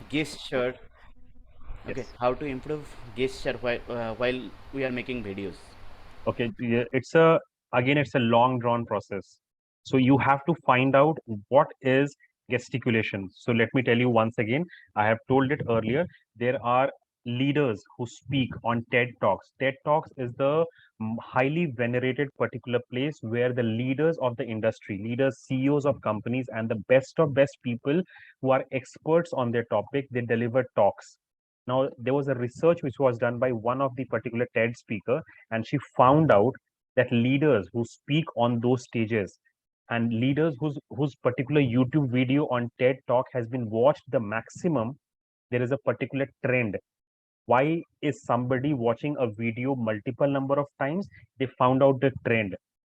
gesture. Okay, Yes. how to improve gesture while we are making videos. Okay. Yeah, it's a long drawn process. So you have to find out what is gesticulation. So let me tell you once again, I have told it earlier. There are leaders who speak on TED Talks. TED Talks is the highly venerated particular place where the leaders of the industry, leaders, CEOs of companies, and the best of best people who are experts on their topic, they deliver talks. Now, there was a research which was done by one of the particular TED speaker, and she found out that leaders who speak on those stages and leaders whose particular YouTube video on TED Talk has been watched the maximum, there is a particular trend. Why is somebody watching a video multiple number of times? They found out the trend.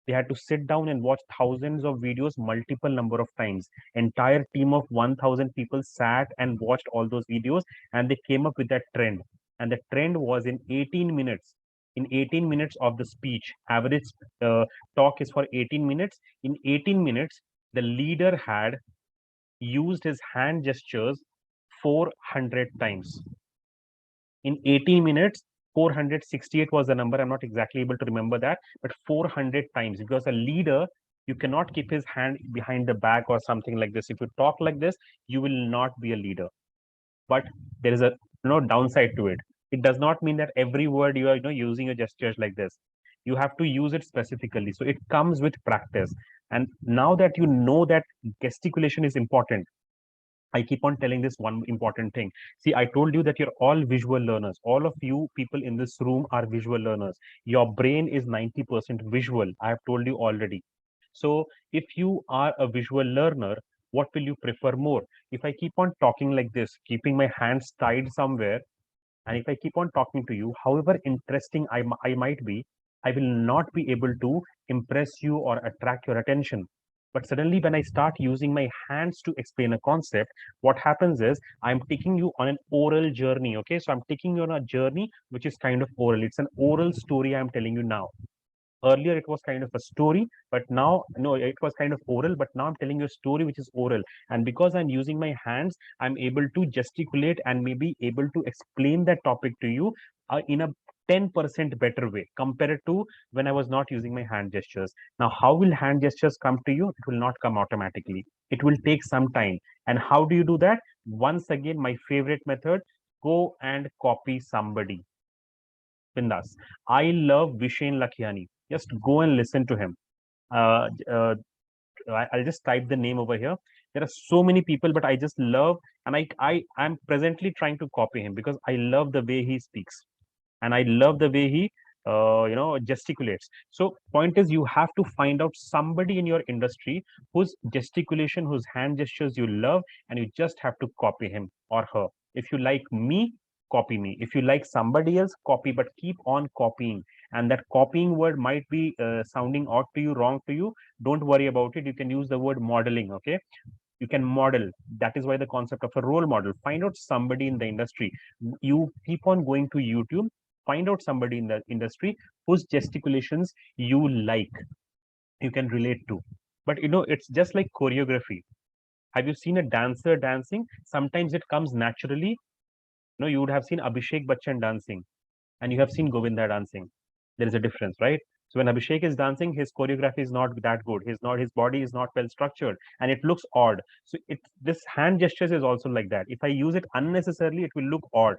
They had to sit down and watch thousands of videos multiple number of times. Entire team of 1000 people sat and watched all those videos, and they came up with that trend. And the trend was in 18 minutes. In 18 minutes of the speech, average talk is for 18 minutes. In 18 minutes, the leader had used his hand gestures 400 times. In 18 minutes, 468 was the number. I'm not exactly able to remember that, but 400 times. Because a leader, you cannot keep his hand behind the back or something like this. If you talk like this, you will not be a leader. But there is a downside to it. It does not mean that every word you are using your gestures like this. You have to use it specifically. So it comes with practice. And now that you know that gesticulation is important, I keep on telling this one important thing. See, I told you that you're all visual learners. All of you people in this room are visual learners. Your brain is 90% visual. I have told you already. So, if you are a visual learner, what will you prefer more? If I keep on talking like this, keeping my hands tied somewhere, and if I keep on talking to you, however interesting I might be, I will not be able to impress you or attract your attention. But suddenly, when I start using my hands to explain a concept, what happens is I'm taking you on an oral journey. Okay, so I'm taking you on a journey which is kind of oral. It's an oral story I'm telling you now. Earlier it was kind of a story, but now no, it was kind of oral, but now I'm telling you a story which is oral. And because I'm using my hands, I'm able to gesticulate and maybe able to explain that topic to you in a 10% better way compared to when I was not using my hand gestures. Now, how will hand gestures come to you? It will not come automatically. It will take some time. And how do you do that? Once again, my favorite method: go and copy somebody. Bindas. I love Vishen Lakhiani. Just go and listen to him. Uh, uh, I'll just type the name over here. There are so many people, but I just love, and I'm presently trying to copy him because I love the way he speaks, and I love the way he, gesticulates. So, point is, you have to find out somebody in your industry whose gesticulation, whose hand gestures you love, and you just have to copy him or her. If you like me, copy me. If you like somebody else, copy, but keep on copying. And that copying word might be sounding odd to you, wrong to you. Don't worry about it. You can use the word modeling. Okay, you can model. That is why the concept of a role model. Find out somebody in the industry. You keep on going to YouTube, find out somebody in the industry whose gesticulations you like, you can relate to. But it's just like choreography. Have you seen a dancer dancing? Sometimes it comes naturally. You would have seen Abhishek Bachchan dancing, and you have seen Govinda dancing. There is a difference, right? So when Abhishek is dancing, his choreography is not that good. His body is not well structured, and it looks odd. So this hand gestures is also like that. If I use it unnecessarily, it will look odd.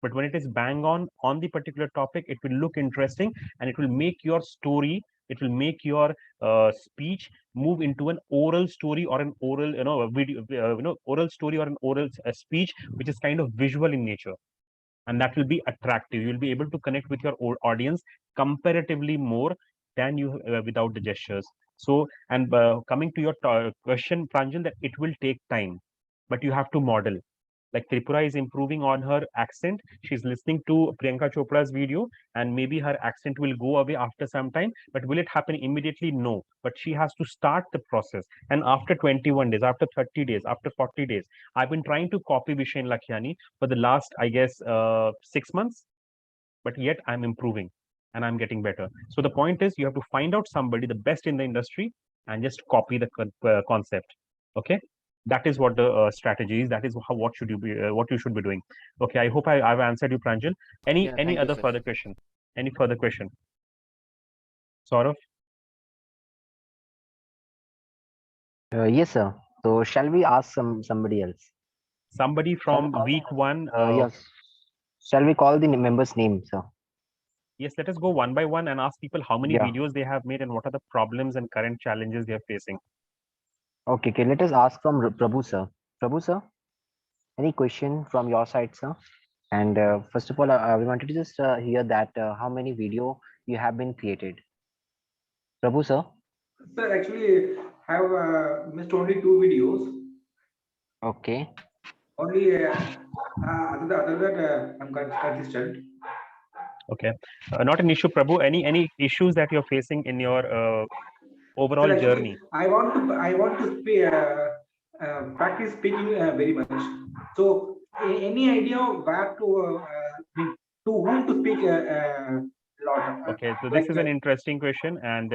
But when it is bang on the particular topic, it will look interesting, and it will make your story. It will make your speech move into an oral story or an oral, a video, oral story or an oral speech, which is kind of visual in nature, and that will be attractive. You'll be able to connect with your audience comparatively more than you without the gestures. So, and coming to your question, Pranjal, that it will take time, but you have to model. Like Tripura is improving on her accent. She's listening to Priyanka Chopra's video, and maybe her accent will go away after some time. But will it happen immediately? No. But she has to start the process. And after 21 days, after 30 days, after 40 days, I've been trying to copy Vishen Lakhiani for the last, I guess, 6 months. But yet I'm improving and I'm getting better. So the point is, you have to find out somebody, the best in the industry, and just copy the concept. Okay. That is what the strategy is. That is what should you be what you should be doing. Okay, I hope I've answered you, Pranjal. Yeah, Any thank you, other sir. further question? Any further question? Saurav? Yes, sir. So shall we ask somebody else? Somebody Shall we from call week one. yes. Shall we call the members' name, sir? Yes, let us go one by one and ask people how many Yeah. videos they have made and what are the problems and current challenges they are facing. Okay, okay. Let us ask from Prabhu, sir. Prabhu, sir, any question from your side, sir? And first of all, we wanted to just hear that how many video you have been created. Prabhu, sir. Sir, actually, I have missed only two videos. Okay. Only other than I'm consistent. Okay, not an issue, Prabhu. Any issues that you're facing in your overall Sir, actually, journey? I want to practice speaking very much. So, any idea where to whom to speak lot? Okay, so this Like is an interesting question, and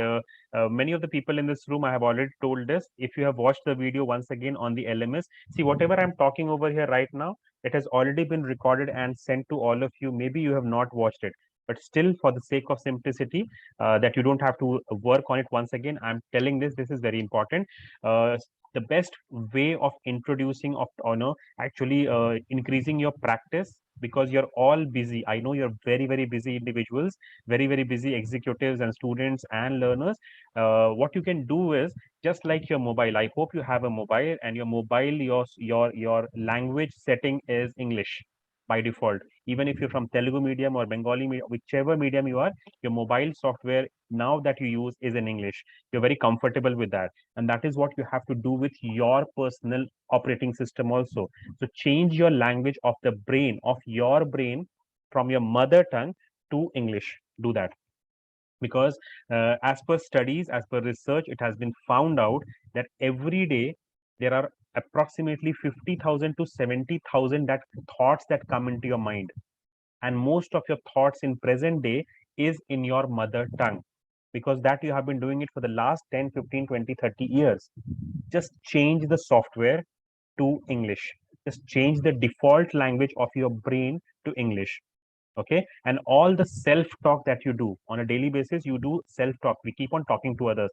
many of the people in this room I have already told this. If you have watched the video once again on the LMS, see whatever I'm talking over here right now, it has already been recorded and sent to all of you. Maybe you have not watched it, but still, for the sake of simplicity, that you don't have to work on it once again, I'm telling this. This is very important. Uh, the best way of introducing of actually increasing your practice, because you're all busy. I know you're very busy individuals, very busy executives and students and learners. What you can do is, just like your mobile, I hope you have a mobile, and your mobile, your language setting is English by default. Even if you're from Telugu medium or Bengali medium, whichever medium you are, your mobile software now that you use is in English. You're very comfortable with that, and that is what you have to do with your personal operating system also. So change your language of the brain, of your brain, from your mother tongue to English. Do that, because as per studies, as per research, it has been found out that every day there are approximately 50,000 to 70,000 that thoughts that come into your mind, and most of your thoughts in present day is in your mother tongue, because that you have been doing it for the last 10, 15, 20, 30 years. Just change the software to English. Just change the default language of your brain to English. Okay, and all the self talk that you do on a daily basis, you do self talk. We keep on talking to others,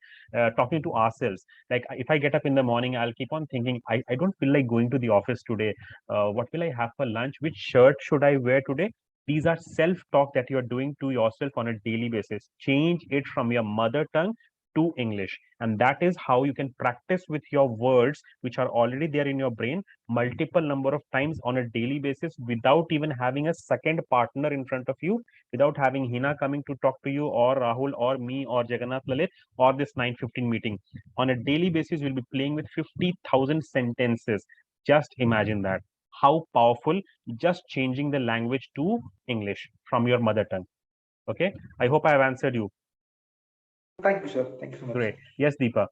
talking to ourselves. Like, if I get up in the morning, I'll keep on thinking, I don't feel like going to the office today. What will I have for lunch? Which shirt should I wear today? These are self talk that you're doing to yourself on a daily basis. Change it from your mother tongue to English, and that is how you can practice with your words which are already there in your brain multiple number of times on a daily basis, without even having a second partner in front of you, without having Hina coming to talk to you, or Rahul, or me, or Jagannath, Lalit, or this 9:15 meeting. On a daily basis, we'll be playing with 50,000 sentences. Just imagine that. How powerful, just changing the language to English from your mother tongue. Okay, I hope I have answered you. thank you, sir. Thank you so much. Great. Yes, Deepa.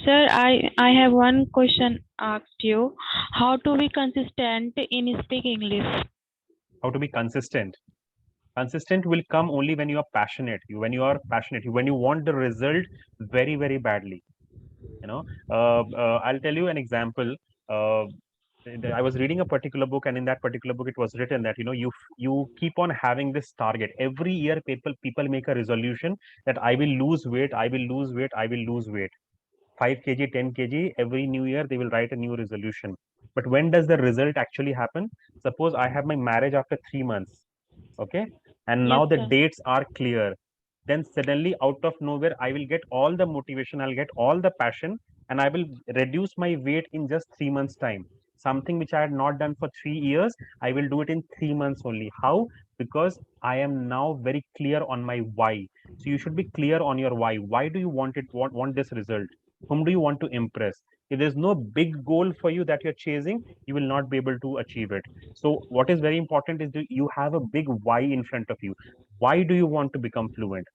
Sir, I have one question asked you. How to be consistent in speak English? How to be consistent? Consistent will come only when you are passionate. When you are passionate, when you want the result very badly. I'll tell you an example. uh, I was reading a particular book, and in that particular book it was written that you keep on having this target every year. People make a resolution that I will lose weight, I will lose weight, I will lose weight, 5 kg, 10 kg. Every new year they will write a new resolution. But when does the result actually happen? Suppose I have my marriage after 3 months. Okay, and Yes, now the sir. dates are clear. Then suddenly, out of nowhere, I will get all the motivation, I'll get all the passion, and I will reduce my weight in just 3 months time. Something which I had not done for 3 years, I will do it in 3 months only. How? Because I am now very clear on my why. So you should be clear on your why do you want this result? Whom do you want to impress? If there's no big goal for you that you're chasing, you will not be able to achieve it. So what is very important is that you have a big why in front of you. Why do you want to become fluent?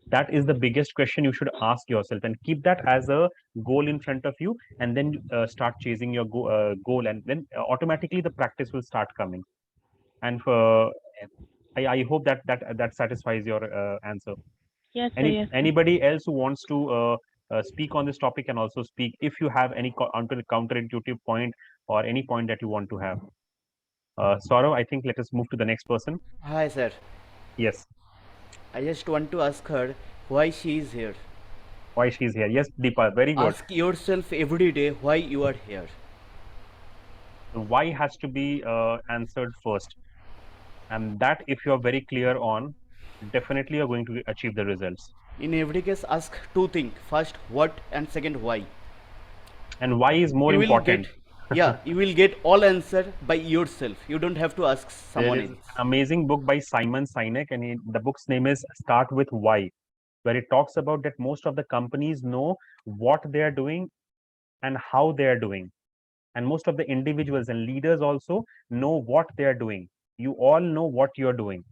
That is the biggest question you should ask yourself, and keep that as a goal in front of you, and then start chasing your goal, and then automatically the practice will start coming. And I hope that satisfies your answer. Yes, sir. Yes, sir. Anybody else who wants to speak on this topic and also speak if you have any counterintuitive point or any point that you want to have. Saurav, I think let us move to the next person. Hi, sir. Yes, I just want to ask her why she is here. why she's here. Yes, Deepa, very good. Ask yourself every day why you are here. The why has to be answered first, and that if you're very clear on, definitely you're going to achieve the results. In every case, ask two things. First, what, and second, why. And why is more You will important. get, yeah, you will get all answer by yourself. You don't have to ask There someone is an else. amazing book by Simon Sinek, and the book's name is Start with Why, where it talks about that most of the companies know what they are doing and how they are doing. And most of the individuals and leaders also know what they are doing. You all know what you're doing.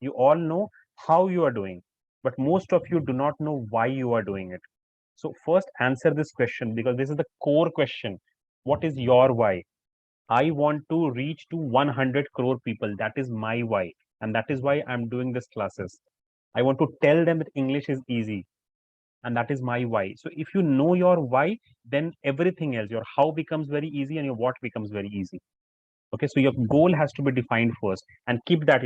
You all know how you are doing. But most of you do not know why you are doing it. So, first answer this question because this is the core question. What is your why? I want to reach to 100 crore people. That is my why. And that is why I'm doing this classes. I want to tell them that English is easy. And that is my why. So if you know your why, then everything else, your how becomes very easy and your what becomes very easy. Okay, so your goal has to be defined first, and keep that.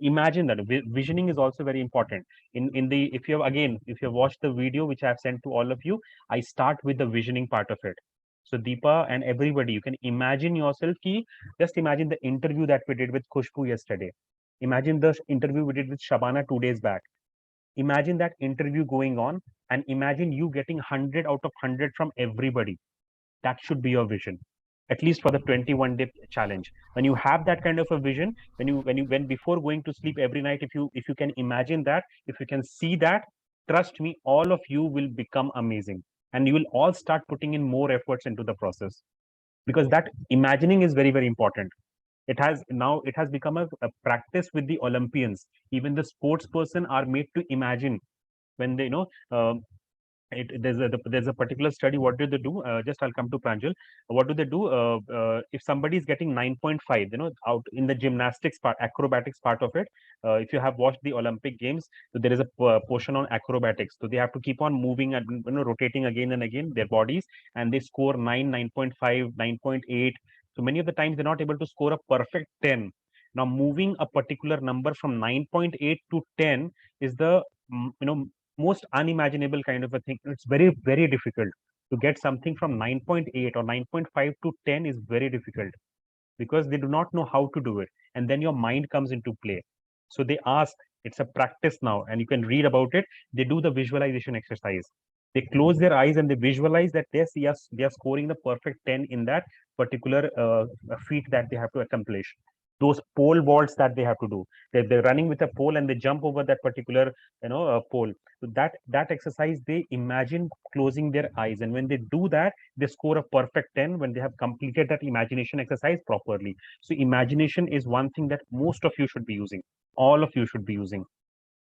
Imagine that visioning is also very important. In the if you have again if you have watched the video which I have sent to all of you, I start with the visioning part of it. So Deepa and everybody, you can imagine yourself. Just imagine the interview that we did with Khushbu yesterday. Imagine the interview we did with Shabana 2 days back. Imagine that interview going on, and imagine you getting 100 out of 100 from everybody. That should be your vision, at least for the 21-day challenge. When you have that kind of a vision, when before going to sleep every night, if you can imagine that, if you can see that, trust me, all of you will become amazing, and you will all start putting in more efforts into the process, because that imagining is very, very important. It has become a practice with the Olympians. Even the sports person are made to imagine when they there's a particular study. What do they do? Just I'll come to Pranjal. What do they do? If somebody is getting 9.5, out in the gymnastics part, acrobatics part of it. If you have watched the Olympic Games, so there is a portion on acrobatics. So they have to keep on moving and rotating again and again their bodies, and they score 9.5, 9.8. So many of the times they're not able to score a perfect 10. Now moving a particular number from 9.8 to 10 is the most unimaginable kind of a thing. It's very, very difficult to get something from 9.8 or 9.5 to 10 is very difficult, because they do not know how to do it. And then your mind comes into play. So they ask, it's a practice now, and you can read about it. They do the visualization exercise. They close their eyes and they visualize that yes, they are scoring the perfect 10 in that particular feat that they have to accomplish. Those pole vaults that they have to do, they're running with a pole and they jump over that particular pole. So that exercise, they imagine closing their eyes, and when they do that, they score a perfect 10 when they have completed that imagination exercise properly. So imagination is one thing that most of you should be using, all of you should be using.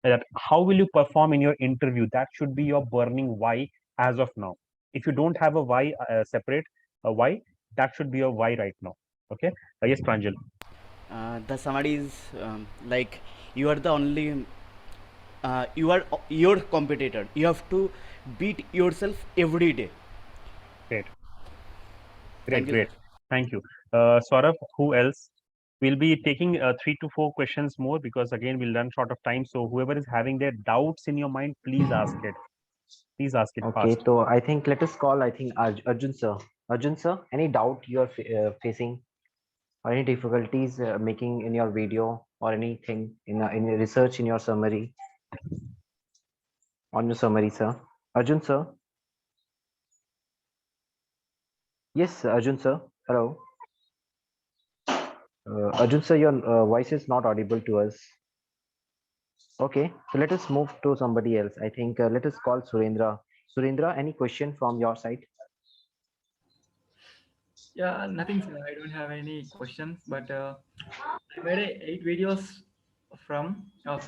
That how will you perform in your interview, that should be your burning why as of now. If you don't have a why, separate a why, that should be your why right now. Okay. Yes, Pranjal. The summary is like you are the only, you are your competitor. You have to beat yourself every day. Great. Thank you, Great. sir. Thank you. Saurabh, who else? We'll be taking 3 to 4 questions more, because again, we'll run short of time. So whoever is having their doubts in your mind, please ask it. Please ask it Okay, fast. so I think let us call, I think, Arjun sir. Arjun sir, any doubt you are facing or any difficulties making in your video or anything in your research in your summary, on your summary, sir? Arjun sir? Yes, Arjun sir. Hello. Arjun sir, your voice is not audible to us. Okay, so let us move to somebody else. I think let us call Surendra. Surendra, any question from your side? Yeah, nothing, sir. I don't have any questions, but I made 8 videos from now.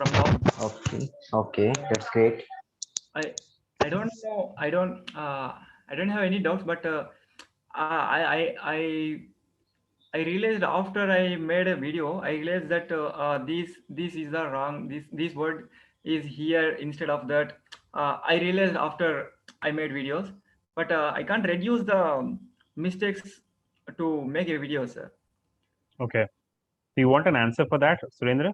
Okay, okay, that's great. I I don't know. I don't have any doubts, but I realized after I made a video, I realized that this is the wrong. This word is here instead of that. I realized after I made videos, but I can't reduce the mistakes to make a video, sir. Okay. Do you want an answer for that, Surendra?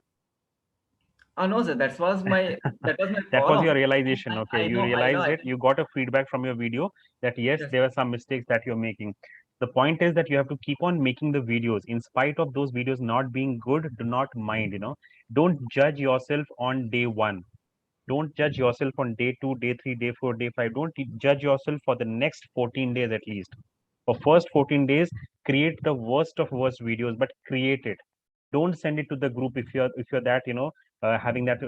No, sir, that was my That was your problem. realization. Okay, you I know realized it. actually. You got a feedback from your video that yes, Yes. there are some mistakes that you're making. The point is that you have to keep on making the videos in spite of those videos not being good. Do not mind, don't judge yourself on day one. Don't judge yourself on day 2, day 3, day 4, day 5. Don't judge yourself for the next 14 days at least. For first 14 days, create the worst of worst videos, but create it. Don't send it to the group if you're that having that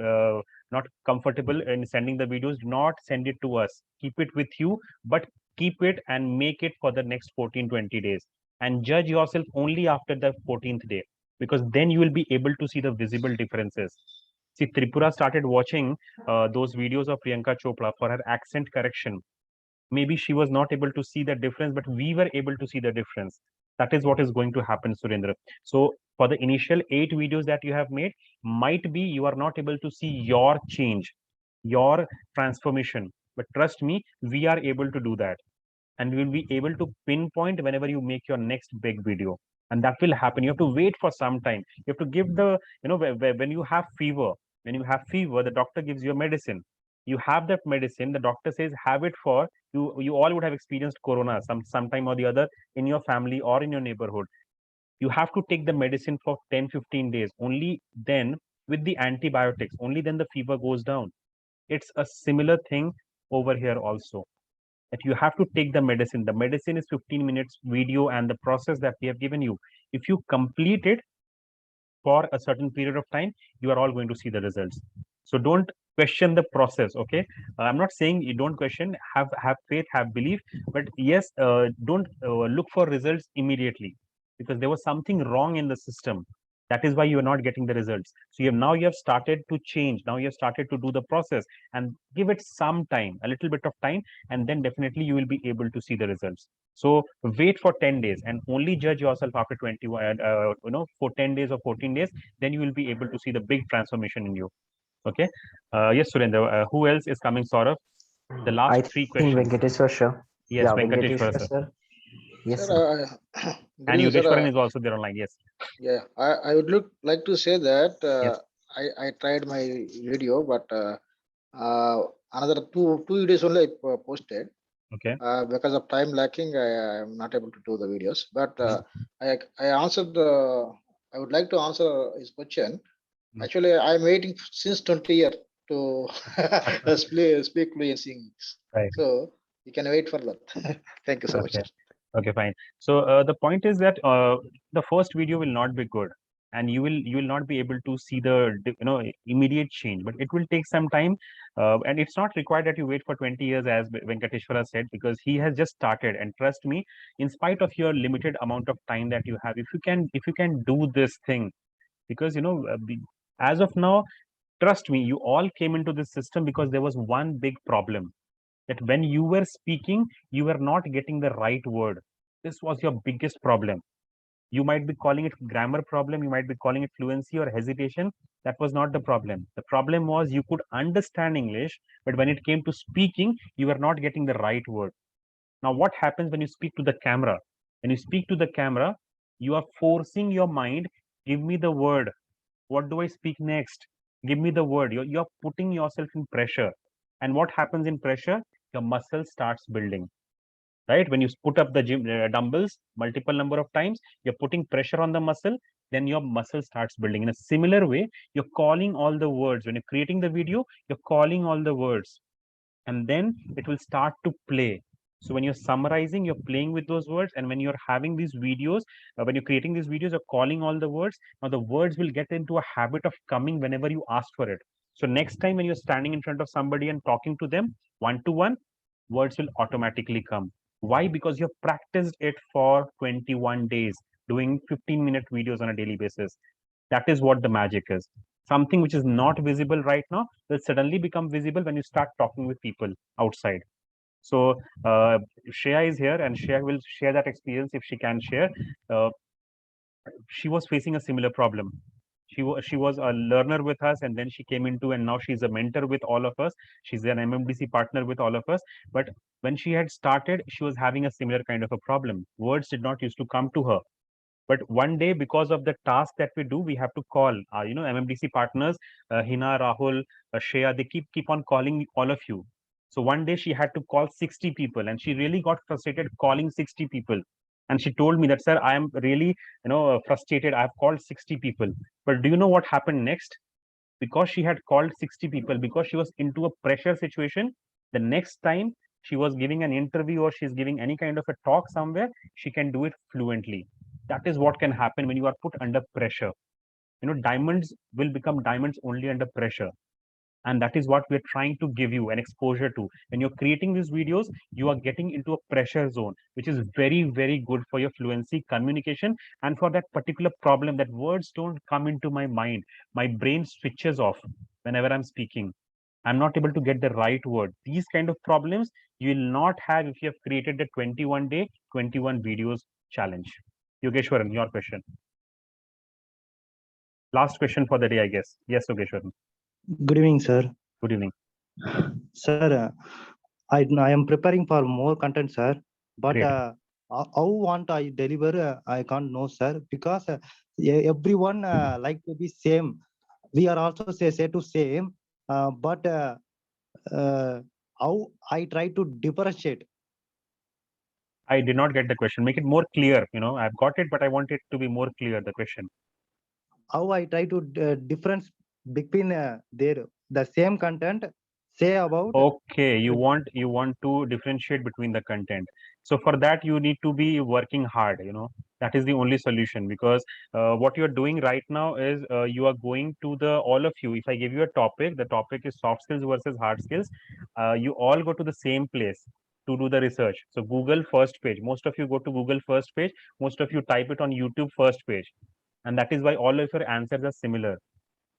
not comfortable in sending the videos. Do not send it to us. Keep it with you, but keep it and make it for the next 14-20 days, and judge yourself only after the 14th day, because then you will be able to see the visible differences. See, Tripura started watching those videos of Priyanka Chopra for her accent correction. Maybe she was not able to see the difference, but we were able to see the difference. That is what is going to happen, Surendra. So for the initial 8 videos that you have made, might be you are not able to see your change, your transformation, but trust me, we are able to do that, and we will be able to pinpoint whenever you make your next big video. And that will happen. You have to wait for some time. You have to give the, when you have fever, the doctor gives you a medicine. You have that medicine, the doctor says have it for you all would have experienced corona sometime or the other in your family or in your neighborhood. You have to take the medicine for 10-15 days. Only then, with the antibiotics, only then the fever goes down. It's a similar thing over here also, that you have to take the medicine. The medicine is 15 minutes video and the process that we have given you. If you complete it for a certain period of time, you are all going to see the results. So don't question the process. Okay, I'm not saying you don't question. Have faith, have belief, but yes, don't look for results immediately, because there was something wrong in the system. That is why you are not getting the results. So you have started to change. Now you have started to do the process, and give it some time, a little bit of time, and then definitely you will be able to see the results. So wait for 10 days and only judge yourself after 21, for 10 days or 14 days. Then you will be able to see the big transformation in you. Okay. Yes, Surendra. Who else is coming, Saurav? The last I three think questions. Venkateshwar, sir. Yes, Yeah, Venkateshwara, Venkateshwar, sir. sir. Yes, Sir, sir. good And evening, sir. Yogeshwaran is also there online. Yes. Yeah, I would like to say that Yes. I tried my video, but another two videos only I posted. Okay. Because of time lacking, I am not able to do the videos. But I answered. I would like to answer his question. Mm. Actually, I'm waiting since 20 years to speak fluency English. Right. So you can wait for that. Thank you so much, Okay. sir. Okay, fine. So the point is that the first video will not be good, and you will not be able to see the immediate change, but it will take some time, and it's not required that you wait for 20 years, as Venkateshwara said, because he has just started. And trust me, in spite of your limited amount of time that you have, if you can do this thing, because as of now, trust me, you all came into this system because there was one big problem, that when you were speaking, you were not getting the right word. This was your biggest problem. You might be calling it grammar problem, you might be calling it fluency or hesitation. That was not the problem. The problem was you could understand English, but when it came to speaking, you were not getting the right word. Now, what happens when you speak to the camera? When you speak to the camera, you are forcing your mind, give me the word. What do I speak next? Give me the word. You're putting yourself in pressure. And what happens in pressure? Your muscle starts building. Right? When you put up the gym dumbbells multiple number of times, you're putting pressure on the muscle, then your muscle starts building. In a similar way, you're calling all the words. When you're creating the video, you're calling all the words, and then it will start to play. So when you're summarizing, you're playing with those words, and when you're having these videos, when you're creating these videos, you're calling all the words. Now the words will get into a habit of coming whenever you ask for it. So next time when you're standing in front of somebody and talking to them one to one, words will automatically come. Why? Because you've practiced it for 21 days, doing 15-minute videos on a daily basis. That is what the magic is. Something which is not visible right now will suddenly become visible when you start talking with people outside. So Shreya is here, and Shreya will share that experience if she can share. She was facing a similar problem. She was a learner with us, and then she came into, and now she's a mentor with all of us. She's an MMDC partner with all of us. But when she had started, she was having a similar kind of a problem. Words did not used to come to her. But one day, because of the task that we do, we have to call MMDC partners, Hina, Rahul, Shreya. They keep on calling all of you. So one day she had to call 60 people, and she really got frustrated calling 60 people. And she told me that, sir, I am really frustrated. I've called 60 people. But do you know what happened next? Because she had called 60 people, because she was into a pressure situation, the next time she was giving an interview or she's giving any kind of a talk somewhere, she can do it fluently. That is what can happen when you are put under pressure. Diamonds will become diamonds only under pressure. And that is what we're trying to give you an exposure to. When you're creating these videos, you are getting into a pressure zone, which is very, very good for your fluency, communication, and for that particular problem that words don't come into my mind. My brain switches off whenever I'm speaking. I'm not able to get the right word. These kind of problems you will not have if you have created the 21-day, 21 videos challenge. Yogeshwaran, your question. Last question for the day, I guess. Yes, Yogeshwaran. Good evening, sir. Good evening. Sir, I am preparing for more content, sir. But Great. how want I deliver? I can't know, sir, because everyone like to be same. We are also say to same, but how I try to differentiate. I did not get the question. Make it more clear. I've got it, but I want it to be more clear, the question. How I try to difference between the same content say about. Okay, you want to differentiate between the content. So for that, you need to be working hard. That is the only solution, because what you're doing right now is you are going to all of you. If I give you a topic, the topic is soft skills versus hard skills. You all go to the same place to do the research. So Google first page. Most of you go to Google first page. Most of you type it on YouTube first page. And that is why all of your answers are similar.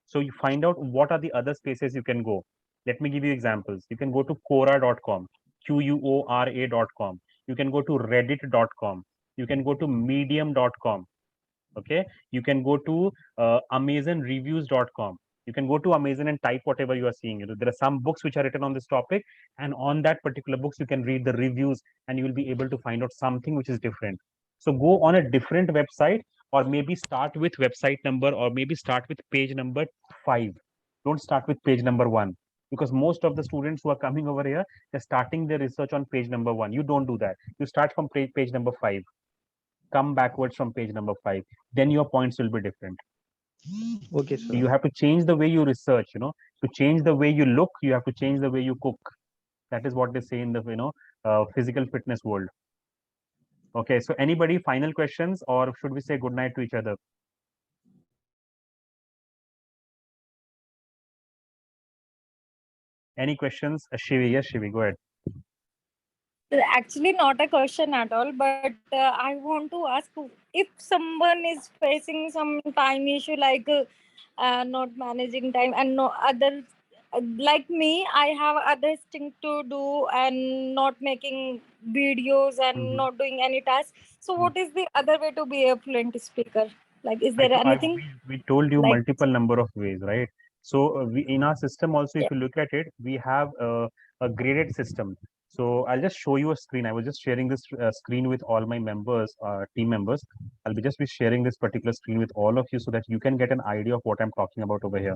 So you find out what are the other spaces you can go. Let me give you examples. You can go to Quora.com, Quora.com. You can go to Reddit.com. You can go to Medium.com. Okay. You can go to AmazonReviews.com. You can go to Amazon and type whatever you are seeing. There are some books which are written on this topic, and on that particular books, you can read the reviews and you will be able to find out something which is different. So go on a different website, or maybe start with website number, or maybe start with page number 5. Don't start with page number 1, because most of the students who are coming over here, they're starting their research on page number 1. You don't do that. You start from page number 5. Come backwards from page number 5. Then your points will be different. Okay, sir. You have to change the way you research. To change the way you look, you have to change the way you cook. That is what they say in the physical fitness world. Okay, so anybody final questions, or should we say good night to each other? Any questions? Shivi, yes, Shivi, go ahead. Actually, not a question at all, but I want to ask, if someone is facing some time issue like not managing time and no other, like me, I have other things to do and not making videos and not doing any tasks. So, what is the other way to be a fluent speaker? Like, is there anything? We told you like- multiple number of ways, right? So we, in our system also, if you look at it, we have a graded system. So I'll just show you a screen. I was just sharing this screen with all my members, team members. I'll be sharing this particular screen with all of you, so that you can get an idea of what I'm talking about over here,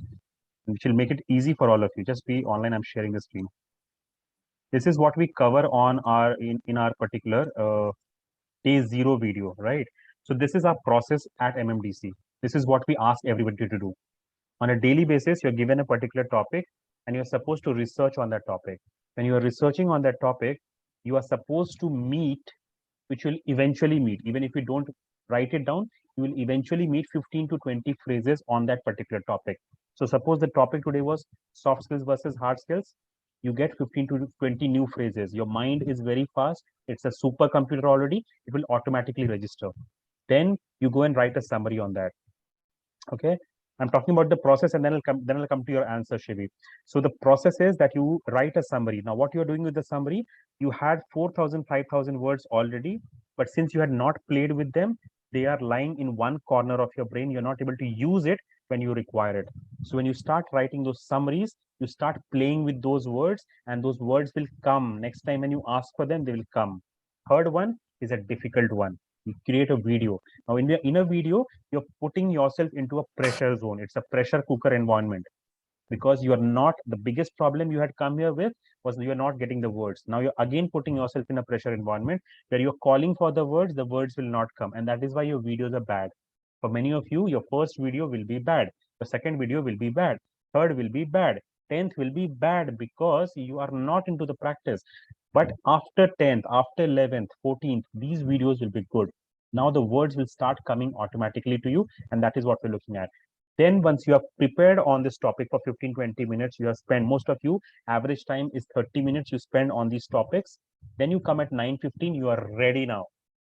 which will make it easy for all of you. Just be online. I'm sharing the screen. This is what we cover on our in our particular day 0 video, right? So this is our process at MMDC. This is what we ask everybody to do. On a daily basis, you're given a particular topic and you're supposed to research on that topic. When you are researching on that topic, you are supposed to meet, which will eventually meet, even if you don't write it down, you will eventually meet 15 to 20 phrases on that particular topic. So suppose the topic today was soft skills versus hard skills. You get 15 to 20 new phrases. Your mind is very fast. It's a supercomputer already. It will automatically register. Then you go and write a summary on that. Okay. I'm talking about the process, and then I'll come to your answer, Shivi. So the process is that you write a summary. Now, what you're doing with the summary, you had 4,000, 5,000 words already, but since you had not played with them, they are lying in one corner of your brain. You're not able to use it when you require it. So when you start writing those summaries, you start playing with those words, and those words will come. Next time when you ask for them, they will come. Third one is a difficult one. You create a video. Now, in a video, you're putting yourself into a pressure zone. It's a pressure cooker environment, because you are not, the biggest problem you had come here with was you're not getting the words. Now you're again putting yourself in a pressure environment where you're calling for the words will not come. And that is why your videos are bad. For many of you, your first video will be bad. The second video will be bad. Third will be bad. 10th will be bad because you are not into the practice. But after 10th, after 11th, 14th, these videos will be good. Now the words will start coming automatically to you, and that is what we're looking at. Then once you are prepared on this topic for 15-20 minutes, you have spent, most of you, average time is 30 minutes you spend on these topics. Then you come at 9:15, you are ready now.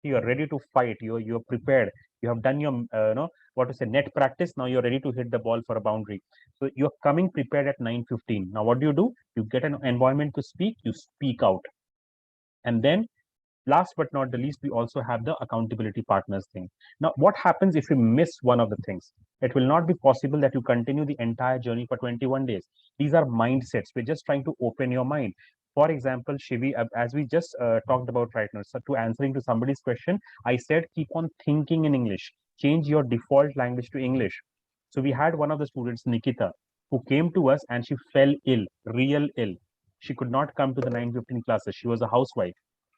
You are ready to fight. You're prepared. You have done your what to say, net practice. Now you're ready to hit the ball for a boundary. So you're coming prepared at 9:15. Now what do? You get an environment to speak, you speak out. And then last but not the least, we also have the accountability partners thing. Now, what happens if you miss one of the things? It will not be possible that you continue the entire journey for 21 days. These are mindsets. We're just trying to open your mind. For example, Shivi, as we just talked about right now, so to answering to somebody's question, I said, keep on thinking in English. Change your default language to English. So we had one of the students, Nikita, who came to us and she fell ill, real ill. She could not come to the 9:15 classes. She was a housewife.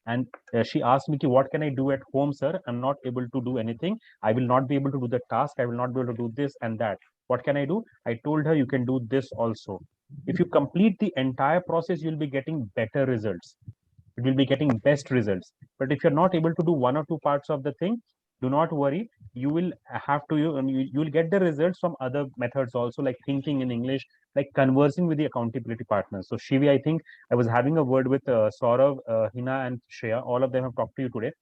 And she asked me, what can I do at home, sir? I'm not able to do anything. I will not be able to do the task. I will not be able to do this and that. What can I do? I told her, you can do this also. If you complete the entire process, you'll be getting better results. It will be getting best results. But if you're not able to do one or two parts of the thing, do not worry. You will have to, you'll get the results from other methods also, like thinking in English, like conversing with the accountability partners. So Shivi, I think I was having a word with Saurav, Hina and Shreya. All of them have talked to you today.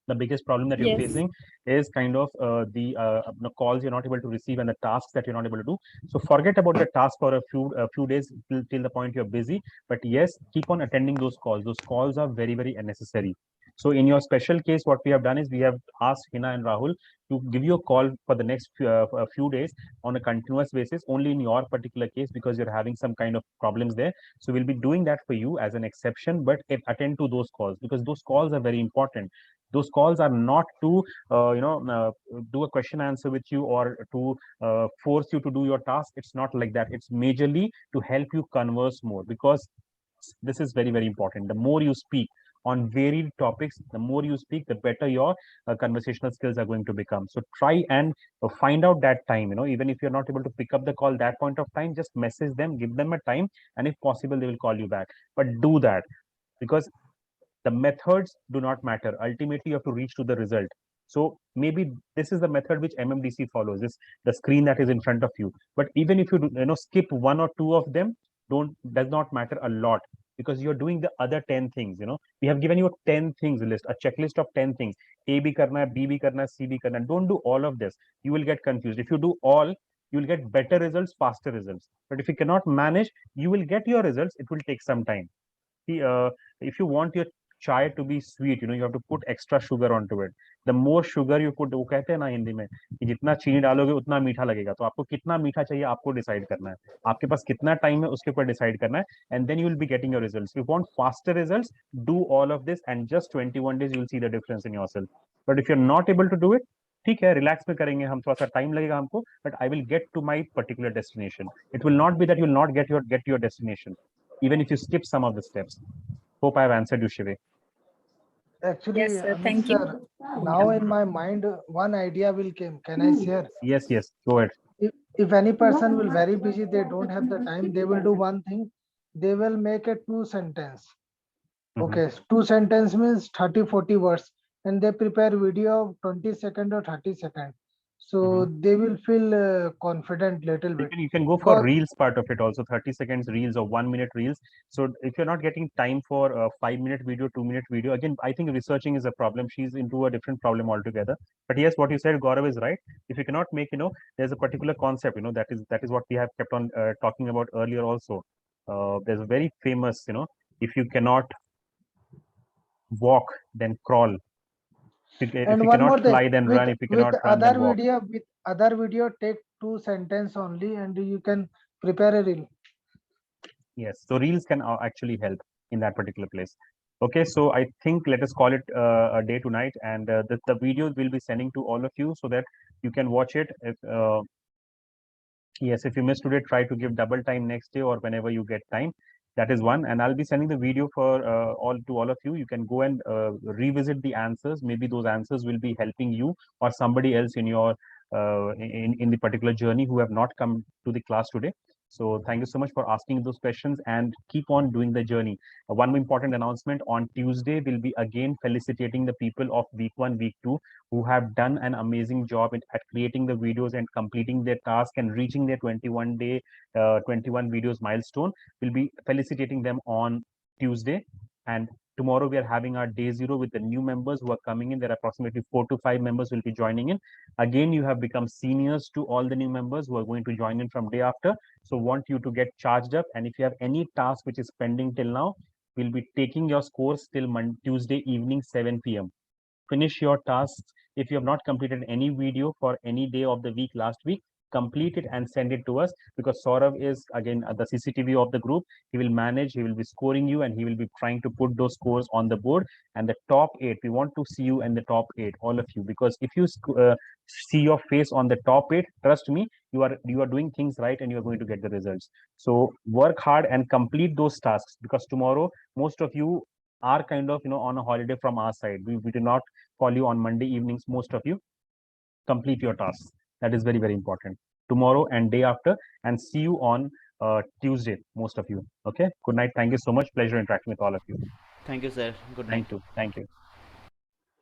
The biggest problem that you're Yes. facing is kind of the calls you're not able to receive and the tasks that you're not able to do. So forget about the task for a few days till the point you're busy. But yes, keep on attending those calls. Those calls are very, very necessary. So in your special case, what we have done is we have asked Hina and Rahul to give you a call for the next few days on a continuous basis, only in your particular case, because you're having some kind of problems there. So we'll be doing that for you as an exception, but attend to those calls, because those calls are very important. Those calls are not to do a question answer with you or to force you to do your task. It's not like that. It's majorly to help you converse more, because this is very, very important. The more you speak on varied topics, the more you speak, the better your conversational skills are going to become. So try and find out that time. Even if you're not able to pick up the call that point of time, just message them, give them a time, and if possible, they will call you back. But do that, because the methods do not matter. Ultimately, you have to reach to the result. So maybe this is the method which MMDC follows, this the screen that is in front of you. But even if you skip one or two of them, does not matter a lot, because you're doing the other 10 things. We have given you a 10 things list, a checklist of 10 things. A bhi karna hai, B bhi karna hai, C bhi karna hai. Don't do all of this. You will get confused. If you do all, you will get better results, faster results. But if you cannot manage, you will get your results. It will take some time. See, if you want your chai to be sweet, you have to put extra sugar onto it. The more sugar you put, वो कहते हैं ना हिंदी में कि जितना चीनी डालोगे उतना मीठा लगेगा. तो आपको कितना मीठा चाहिए आपको डिसाइड करना है. आपके पास कितना टाइम है उसके ऊपर डिसाइड करना है. And then you will be getting your results. If you want faster results, do all of this, and just 21 days you will see the difference in yourself. But if you're not able to do it, ठीक है, relax में करेंगे हम, थोड़ा सा time लगेगा हमको, but I will get to my particular destination. It will not be that you will not get your destination, even if you skip some of the steps. Hope I have answered you, Shivi. Actually, Yes, sir. Amit Thank you. sir, now in my mind, one idea will came. Can I share? Yes, go ahead. If any person will very busy, they don't have the time, they will do one thing. They will make a 2 sentence. Okay, 2 sentence means 30-40 words, and they prepare video of 20 second or 30 second. So they will feel confident little bit. You can go for reels part of it also, 30 seconds reels or 1 minute reels. So if you're not getting time for a 5-minute video, 2-minute video, again, I think researching is a problem. She's into a different problem altogether. But yes, what you said, Gaurav, is right. If you cannot make, there's a particular concept, that is what we have kept on talking about earlier also. There's a very famous, if you cannot walk, then crawl. And you one more cannot thing, fly, then run. If you cannot run, then walk. with other video, take 2 sentences only, and you can prepare a reel. Yes, so reels can actually help in that particular place. Okay, so I think let us call it a day tonight, and the videos will be sending to all of you so that you can watch it. Yes, if you missed today, try to give double time next day or whenever you get time. That is one, and I'll be sending the video for all of you. You can go and revisit the answers. Maybe those answers will be helping you or somebody else in your in the particular journey who have not come to the class today. So thank you so much for asking those questions and keep on doing the journey. One important announcement: on Tuesday, we'll be again felicitating the people of week 1, week 2 who have done an amazing job at creating the videos and completing their task and reaching their 21 day 21 videos milestone. We'll be felicitating them on Tuesday, and tomorrow we are having our day 0 with the new members who are coming in. There are approximately 4 to 5 members will be joining in. Again, you have become seniors to all the new members who are going to join in from day after. So want you to get charged up, and if you have any task which is pending till now, we'll be taking your scores till Tuesday evening 7 p.m. Finish your tasks. If you have not completed any video for any day of the week last week, complete it and send it to us, because Saurav is again the CCTV of the group. He will manage, he will be scoring you, and he will be trying to put those scores on the board. And the top 8, we want to see you in the top 8, all of you, because if you see your face on the top 8, trust me, you are doing things right and you are going to get the results. So work hard and complete those tasks, because tomorrow most of you are kind of on a holiday from our side. We do not call you on Monday evenings. Most of you complete your tasks. That is very, very important. Tomorrow and day after, and see you on Tuesday, most of you. Okay, good night. Thank you so much. Pleasure interacting with all of you. Thank you, sir. Good night. Thank you. Thank you.